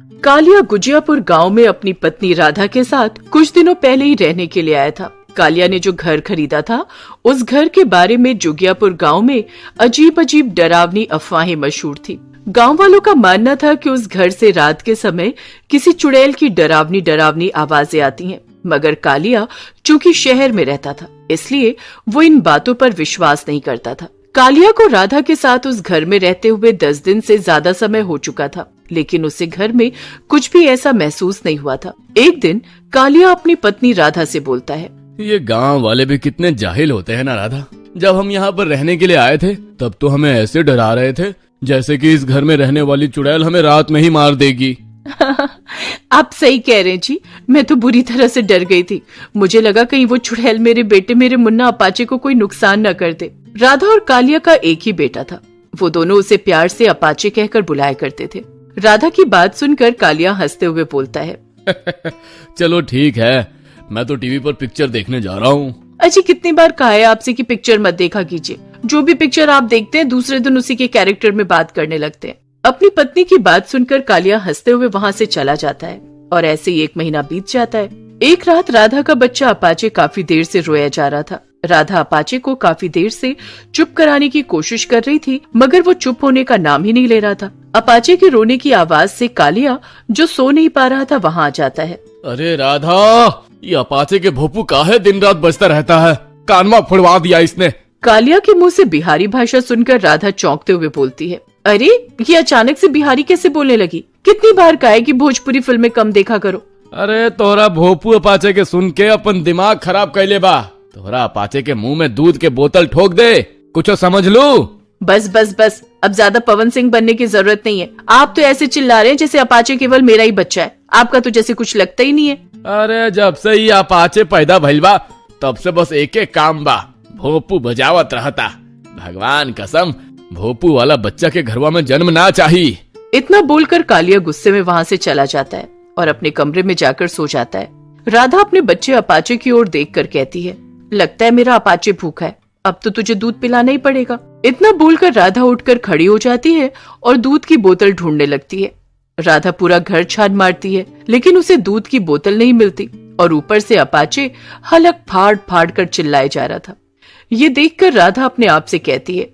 कालिया गुजियापुर गांव में अपनी पत्नी राधा के साथ कुछ दिनों पहले ही रहने के लिए आया था। कालिया ने जो घर खरीदा था, उस घर के बारे में जुगियापुर गांव में अजीब अजीब डरावनी अफवाहें मशहूर थी। गांव वालों का मानना था कि उस घर से रात के समय किसी चुड़ैल की डरावनी डरावनी आवाजें आती हैं, मगर कालिया चूंकि शहर में रहता था, इसलिए वो इन बातों पर विश्वास नहीं करता था। कालिया को राधा के साथ उस घर में रहते हुए 10 दिन से ज्यादा समय हो चुका था, लेकिन उसे घर में कुछ भी ऐसा महसूस नहीं हुआ था। एक दिन कालिया अपनी पत्नी राधा से बोलता है, ये गांव वाले भी कितने जाहिल होते हैं ना राधा। जब हम यहाँ पर रहने के लिए आए थे, तब तो हमें ऐसे डरा रहे थे जैसे कि इस घर में रहने वाली चुड़ैल हमें रात में ही मार देगी। आप सही कह रहे हैं जी, मैं तो बुरी तरह से डर गई थी। मुझे लगा कहीं वो चुड़ैल मेरे बेटे मेरे मुन्ना अपाचे को कोई नुकसान न कर दे। राधा और कालिया का एक ही बेटा था। वो दोनों उसे प्यार से अपाचे कहकर बुलाया करते थे। राधा की बात सुनकर कालिया हंसते हुए बोलता है, चलो ठीक है, मैं तो टीवी पर पिक्चर देखने जा रहा हूँ। अजी कितनी बार कहा है आपसे कि पिक्चर मत देखा कीजिए। जो भी पिक्चर आप देखते हैं दूसरे दिन उसी के कैरेक्टर में बात करने लगते हैं। अपनी पत्नी की बात सुनकर कालिया हंसते हुए वहाँ से चला जाता है और ऐसे ही 1 महीना बीत जाता है। एक रात राधा का बच्चा अपाचे काफी देर से रोया जा रहा था। राधा अपाचे को काफी देर से चुप कराने की कोशिश कर रही थी, मगर वो चुप होने का नाम ही नहीं ले रहा था। अपाचे के रोने की आवाज से कालिया, जो सो नहीं पा रहा था, वहाँ आ जाता है। अरे राधा, ये अपाचे के भोपू काहे दिन रात बजता रहता है? कानवा फुड़वा दिया इसने। कालिया के मुंह से बिहारी भाषा सुनकर राधा चौंकते हुए बोलती है, अरे ये अचानक से बिहारी कैसे बोलने लगी? कितनी बार कहा है कि भोजपुरी फिल्में कम देखा करो। अरे तोरा भोपू अपाचे के सुन के अपन दिमाग खराब कैले बा। तोरा अपाचे के मुंह में दूध के बोतल ठोक दे, कुछ समझ लू। बस बस बस, अब ज्यादा पवन सिंह बनने की जरूरत नहीं है। आप तो ऐसे चिल्ला रहे हैं जैसे अपाचे केवल मेरा ही बच्चा है। आपका तो जैसे कुछ लगता ही नहीं है। अरे जब से ही अपाचे पैदा भइल बा, तब से बस एक एक काम बा, भोपू बजावत रहता। भगवान कसम, भोपू वाला बच्चा के घरवा में जन्म ना चाहिए। इतना बोलकर कालिया गुस्से में वहाँ से चला जाता है और अपने कमरे में जाकर सो जाता है। राधा अपने बच्चे अपाचे की ओर देखकर कहती है, लगता है मेरा अपाचे भूखा है, अब तो तुझे दूध पिलाना ही पड़ेगा। इतना बोलकर राधा उठकर खड़ी हो जाती है और दूध की बोतल ढूंढने लगती है। राधा पूरा घर छान मारती है, लेकिन उसे दूध की बोतल नहीं मिलती और ऊपर से अपाचे हलक फाड़ फाड़ कर चिल्लाए जा रहा था। ये देखकर राधा अपने आप से कहती है,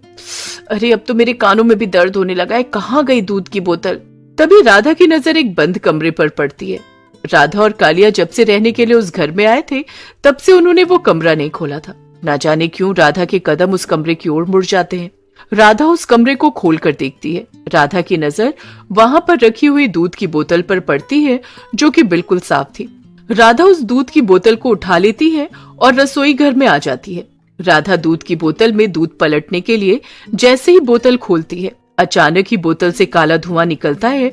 अरे अब तो मेरे कानों में भी दर्द होने लगा है, कहाँ गई दूध की बोतल? तभी राधा की नजर एक बंद कमरे पर पड़ती है। राधा और कालिया जब से रहने के लिए उस घर में आए थे, तब से उन्होंने वो कमरा नहीं खोला था। ना जाने क्यों राधा के कदम उस कमरे की ओर मुड़ जाते हैं। राधा उस कमरे को खोल कर देखती है। राधा की नजर वहां पर रखी हुई दूध की बोतल पर पड़ती है, जो कि बिल्कुल साफ थी। राधा उस दूध की बोतल को उठा लेती है और रसोई घर में आ जाती है। राधा दूध की बोतल में दूध पलटने के लिए जैसे ही बोतल खोलती है, अचानक ही बोतल से काला धुआं निकलता है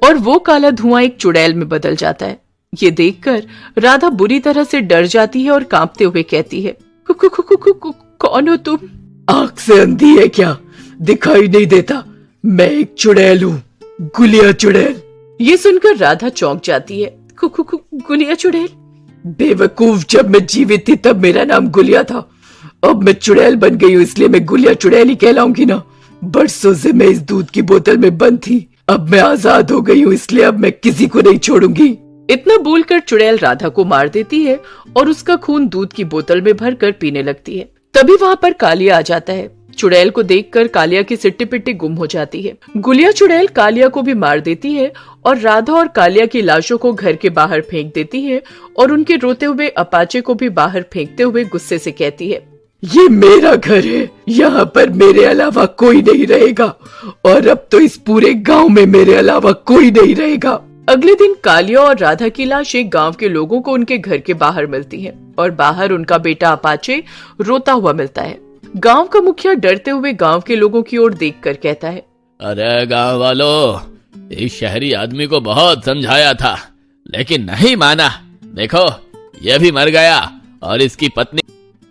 और वो काला धुआं एक चुड़ैल में बदल जाता है। ये देखकर राधा बुरी तरह से डर जाती है और कांपते हुए कहती है, कौन हो तुम? आंख से अंधी है क्या? दिखाई नहीं देता? मैं एक चुड़ैल हूँ, गुलिया चुड़ैल। ये सुनकर राधा चौंक जाती है। गुलिया चुड़ैल? बेवकूफ, जब मैं जीवित थी तब मेरा नाम गुलिया था। अब मैं चुड़ैल बन गई हूँ, इसलिए मैं गुलिया चुड़ैल ही कहलाऊंगी ना। बरसों से मैं इस दूध की बोतल में बंद थी, अब मैं आजाद हो गई हूँ, इसलिए अब मैं किसी को नहीं छोड़ूंगी। इतना बोलकर चुड़ैल राधा को मार देती है और उसका खून दूध की बोतल में भरकर पीने लगती है। तभी वहाँ पर कालिया आ जाता है। चुड़ैल को देखकर कालिया की सिट्टी पिट्टी गुम हो जाती है। गुलिया चुड़ैल कालिया को भी मार देती है और राधा और कालिया की लाशों को घर के बाहर फेंक देती है और उनके रोते हुए अपाचे को भी बाहर फेंकते हुए गुस्से से कहती है, ये मेरा घर है, यहाँ पर मेरे अलावा कोई नहीं रहेगा और अब तो इस पूरे गांव में मेरे अलावा कोई नहीं रहेगा। अगले दिन कालिया और राधा की लाशें गांव के लोगों को उनके घर के बाहर मिलती हैं और बाहर उनका बेटा अपाचे रोता हुआ मिलता है। गांव का मुखिया डरते हुए गांव के लोगों की ओर देखकर कहता है, अरे गांव वालों, इस शहरी आदमी को बहुत समझाया था लेकिन नहीं माना। देखो ये भी मर गया और इसकी पत्नी।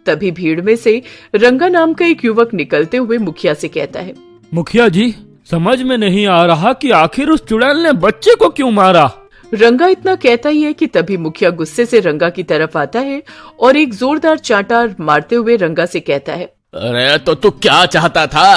तभी भीड़ में से रंगा नाम का एक युवक निकलते हुए मुखिया से कहता है, मुखिया जी, समझ में नहीं आ रहा कि आखिर उस चुड़ैल ने बच्चे को क्यों मारा। रंगा इतना कहता ही है कि तभी मुखिया गुस्से से रंगा की तरफ आता है और एक जोरदार चांटा मारते हुए रंगा से कहता है, अरे तो तू क्या चाहता था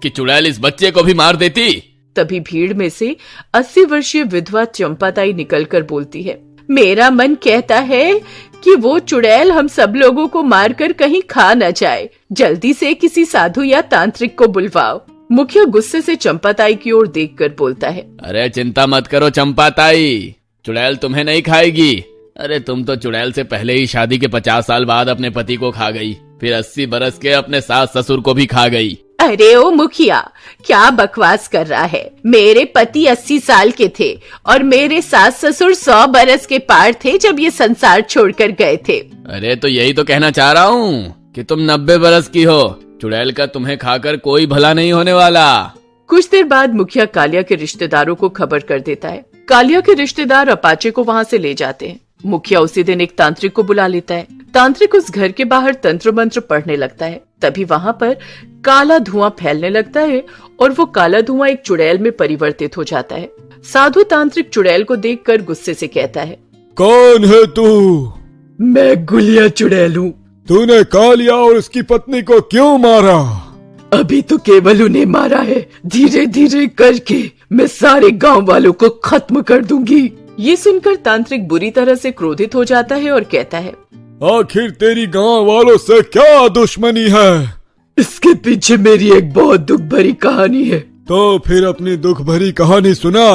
कि चुड़ैल इस बच्चे को भी मार देती? तभी भीड़ में से 80 वर्षीय विधवा चंपाताई निकलकर बोलती है, मेरा मन कहता है कि वो चुड़ैल हम सब लोगों को मारकर कहीं खा न जाए। जल्दी से किसी साधु या तांत्रिक को बुलवाओ। मुखिया गुस्से से चंपाताई की ओर देखकर बोलता है, अरे चिंता मत करो चंपाताई, चुड़ैल तुम्हें नहीं खाएगी। अरे तुम तो चुड़ैल से पहले ही शादी के 50 साल बाद अपने पति को खा गई, फिर 80 बरस के अपने सास ससुर को भी खा गई। अरे ओ मुखिया, क्या बकवास कर रहा है। मेरे पति 80 साल के थे और मेरे सास ससुर 100 बरस के पार थे जब ये संसार छोड़कर गए थे। अरे तो यही तो कहना चाह रहा हूँ कि तुम 90 बरस की हो। चुड़ैल का तुम्हें खाकर कोई भला नहीं होने वाला। कुछ देर बाद मुखिया कालिया के रिश्तेदारों को खबर कर देता है। कालिया के रिश्तेदार अपाचे को वहाँ से ले जाते हैं। मुखिया उसी दिन एक तांत्रिक को बुला लेता है। तांत्रिक उस घर के बाहर तंत्र मंत्र पढ़ने लगता है। तभी वहाँ पर काला धुआं फैलने लगता है और वो काला धुआं एक चुड़ैल में परिवर्तित हो जाता है। साधु तांत्रिक चुड़ैल को देखकर गुस्से से कहता है, कौन है तू? मैं गुलिया चुड़ैल हूँ। तूने कालिया और उसकी पत्नी को क्यों मारा? अभी तो केवल उन्हें मारा है, धीरे धीरे करके मैं सारे गांव वालों को खत्म कर दूंगी। ये सुनकर तांत्रिक बुरी तरह से क्रोधित हो जाता है और कहता है, आखिर तेरी गांव वालों से क्या दुश्मनी है? इसके पीछे मेरी एक बहुत दुख भरी कहानी है। तो फिर अपनी दुख भरी कहानी सुना।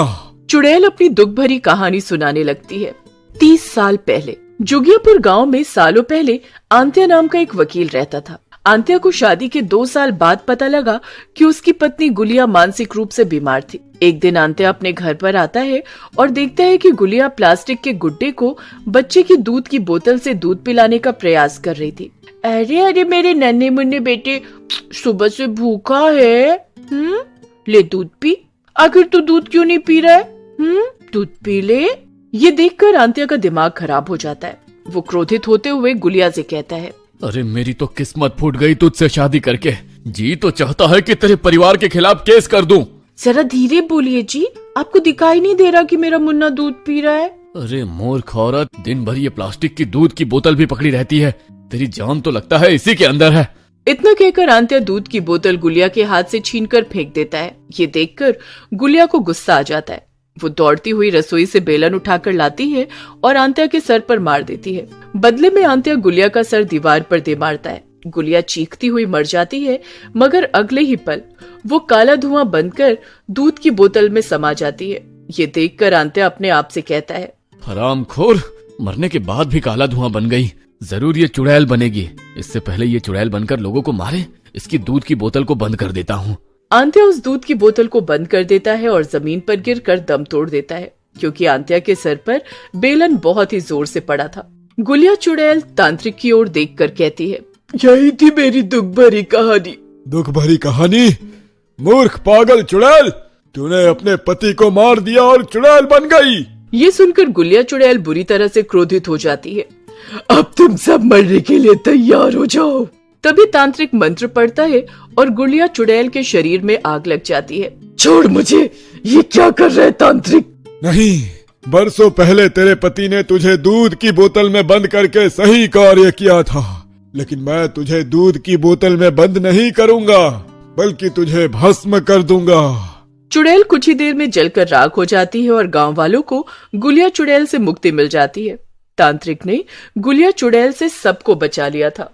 चुड़ैल अपनी दुख भरी कहानी सुनाने लगती है। 30 साल पहले जोगियापुर गांव में सालों पहले आंत्या नाम का एक वकील रहता था। आंत्या को शादी के 2 साल बाद पता लगा कि उसकी पत्नी गुलिया मानसिक रूप से बीमार थी। एक दिन आंत्या अपने घर पर आता है और देखता है कि गुलिया प्लास्टिक के गुड्डे को बच्चे की दूध की बोतल से दूध पिलाने का प्रयास कर रही थी। अरे अरे मेरे नन्हे मुन्ने बेटे, सुबह से भूखा है, ले दूध पी। आखिर तू दूध क्यों नहीं पी रहा है? दूध पी ले। ये देखकर आंत्या का दिमाग खराब हो जाता है। वो क्रोधित होते हुए गुलिया से कहता है, अरे मेरी तो किस्मत फूट गई तुझसे शादी करके। जी तो चाहता है कि तेरे परिवार के खिलाफ केस कर दूं। जरा धीरे बोलिए जी, आपको दिखाई नहीं दे रहा कि मेरा मुन्ना दूध पी रहा है? अरे मूर्ख औरत, दिन भर ये प्लास्टिक की दूध की बोतल भी पकड़ी रहती है। तेरी जान तो लगता है इसी के अंदर है। इतना कहकर आंत्या दूध की बोतल गुलिया के हाथ से छीनकर फेंक देता है। ये देखकर गुलिया को गुस्सा आ जाता है। वो दौड़ती हुई रसोई से बेलन उठाकर लाती है और आंत्या के सर पर मार देती है। बदले में आंत्या गुलिया का सर दीवार पर दे मारता है। गुलिया चीखती हुई मर जाती है, मगर अगले ही पल वो काला धुआं बनकर दूध की बोतल में समा जाती है। ये देखकर आंत्या अपने आप से कहता है, हरामखोर, मरने के बाद भी काला धुआं बन गई। जरूर ये चुड़ैल बनेगी। इससे पहले ये चुड़ैल बनकर लोगों को मारे, इसकी दूध की बोतल को बंद कर देता हूँ। आंत्या उस दूध की बोतल को बंद कर देता है और जमीन पर गिरकर दम तोड़ देता है, क्योंकि आंत्या के सर पर बेलन बहुत ही जोर से पड़ा था। गुलिया चुड़ैल तांत्रिक की ओर देखकर कहती है, यही थी मेरी दुख भरी कहानी। दुख भरी कहानी? मूर्ख पागल चुड़ैल, तूने अपने पति को मार दिया और चुड़ैल बन गई। ये सुनकर गुलिया चुड़ैल बुरी तरह से क्रोधित हो जाती है। अब तुम सब मरने के लिए तैयार हो जाओ। तभी तांत्रिक मंत्र पढ़ता है और गुलिया चुड़ैल के शरीर में आग लग जाती है। छोड़ मुझे, ये क्या कर रहे तांत्रिक? नहीं, बरसों पहले तेरे पति ने तुझे दूध की बोतल में बंद करके सही कार्य किया था, लेकिन मैं तुझे दूध की बोतल में बंद नहीं करूंगा, बल्कि तुझे भस्म कर दूंगा। चुड़ैल कुछ ही देर में जलकर राख हो जाती है और गांव वालों को गुलिया चुड़ैल से मुक्ति मिल जाती है। तांत्रिक ने गुलिया चुड़ैल से सबको बचा लिया था।